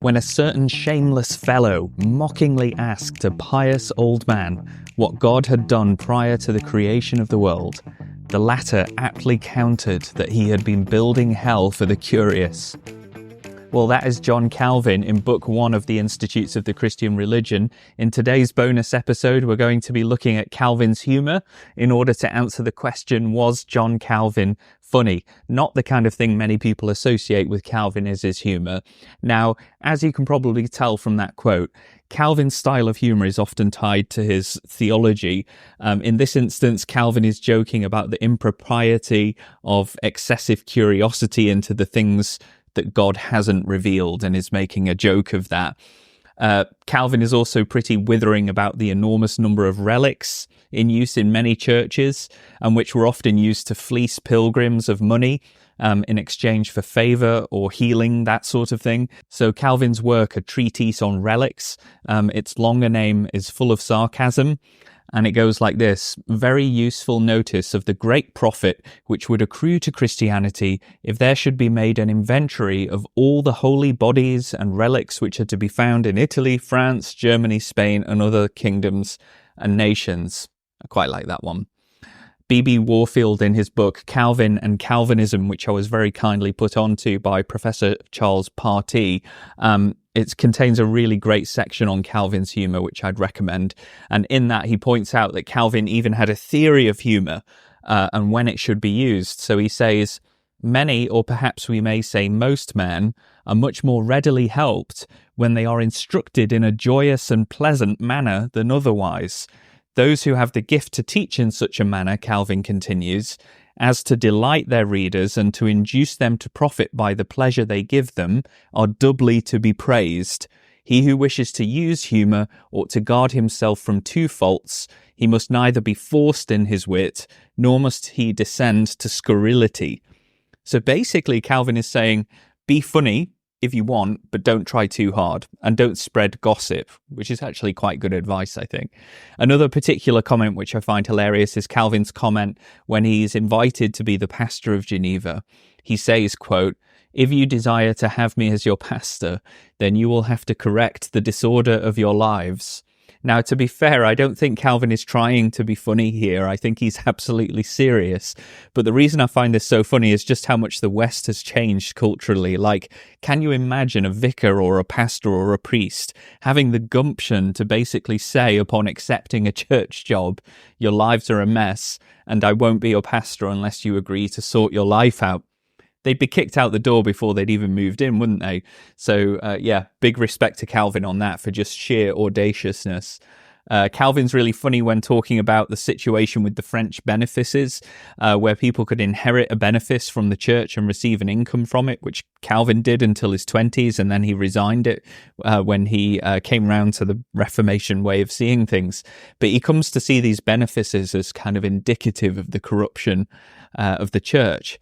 When a certain shameless fellow mockingly asked a pious old man what God had done prior to the creation of the world, the latter aptly countered that he had been building hell for the curious. Well, that is John Calvin in Book 1 of the Institutes of the Christian Religion. In today's bonus episode, we're going to be looking at Calvin's humour in order to answer the question, was John Calvin funny? Not the kind of thing many people associate with Calvin as his humour. Now, as you can probably tell from that quote, Calvin's style of humour is often tied to his theology. In this instance, Calvin is joking about the impropriety of excessive curiosity into the things that God hasn't revealed and is making a joke of that. Calvin is also pretty withering about the enormous number of relics in use in many churches, and which were often used to fleece pilgrims of money in exchange for favour or healing, that sort of thing. So Calvin's work, A Treatise on Relics, its longer name is full of sarcasm. And it goes like this: very useful notice of the great profit which would accrue to Christianity if there should be made an inventory of all the holy bodies and relics which are to be found in Italy, France, Germany, Spain, and other kingdoms and nations. I quite like that one. B.B. Warfield, in his book Calvin and Calvinism, which I was very kindly put onto by Professor Charles Partee, it contains a really great section on Calvin's humour, which I'd recommend. And in that, he points out that Calvin even had a theory of humour and when it should be used. So he says, many, or perhaps we may say most men, are much more readily helped when they are instructed in a joyous and pleasant manner than otherwise. Those who have the gift to teach in such a manner, Calvin continues, as to delight their readers and to induce them to profit by the pleasure they give them, are doubly to be praised. He who wishes to use humour ought to guard himself from two faults. He must neither be forced in his wit, nor must he descend to scurrility. So basically, Calvin is saying, be funny if you want, but don't try too hard, and don't spread gossip, which is actually quite good advice, I think. Another particular comment which I find hilarious is Calvin's comment when he's invited to be the pastor of Geneva. He says, quote, "If you desire to have me as your pastor, then you will have to correct the disorder of your lives." Now, to be fair, I don't think Calvin is trying to be funny here. I think he's absolutely serious. But the reason I find this so funny is just how much the West has changed culturally. Like, can you imagine a vicar or a pastor or a priest having the gumption to basically say upon accepting a church job, your lives are a mess and I won't be your pastor unless you agree to sort your life out? They'd be kicked out the door before they'd even moved in, wouldn't they? So, big respect to Calvin on that for just sheer audaciousness. Calvin's really funny when talking about the situation with the French benefices, where people could inherit a benefice from the church and receive an income from it, which Calvin did until his 20s, and then he resigned it when he came round to the Reformation way of seeing things. But he comes to see these benefices as kind of indicative of the corruption of the church.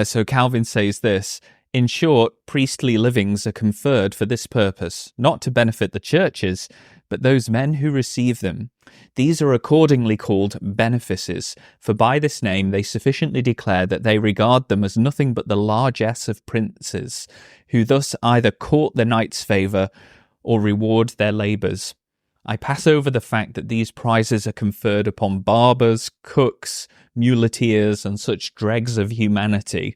So Calvin says this: in short, priestly livings are conferred for this purpose, not to benefit the churches, but those men who receive them. These are accordingly called benefices, for by this name they sufficiently declare that they regard them as nothing but the largesse of princes, who thus either court the knight's favour or reward their labours. I pass over the fact that these prizes are conferred upon barbers, cooks, muleteers, and such dregs of humanity.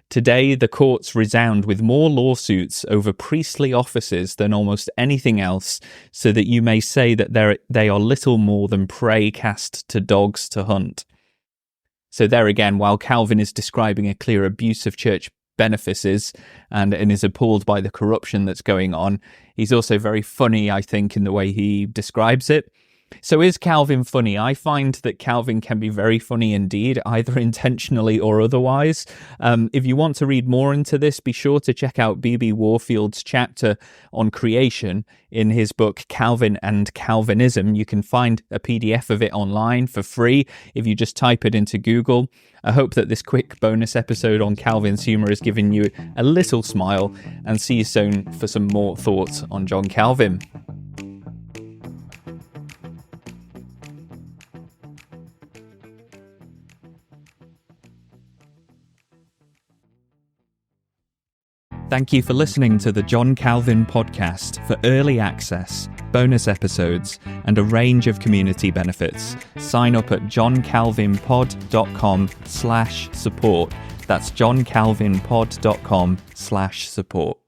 Today, the courts resound with more lawsuits over priestly offices than almost anything else, so that you may say that they are little more than prey cast to dogs to hunt. So there again, while Calvin is describing a clear abuse of church benefices and is appalled by the corruption that's going on, he's also very funny, I think, in the way he describes it. So is Calvin funny? I find that Calvin can be very funny indeed, either intentionally or otherwise. If you want to read more into this, be sure to check out B.B. Warfield's chapter on creation in his book Calvin and Calvinism. You can find a PDF of it online for free if you just type it into Google. I hope that this quick bonus episode on Calvin's humour has given you a little smile, and see you soon for some more thoughts on John Calvin. Thank you for listening to the John Calvin podcast. For early access, bonus episodes, and a range of community benefits, sign up at johncalvinpod.com/support. That's johncalvinpod.com/support.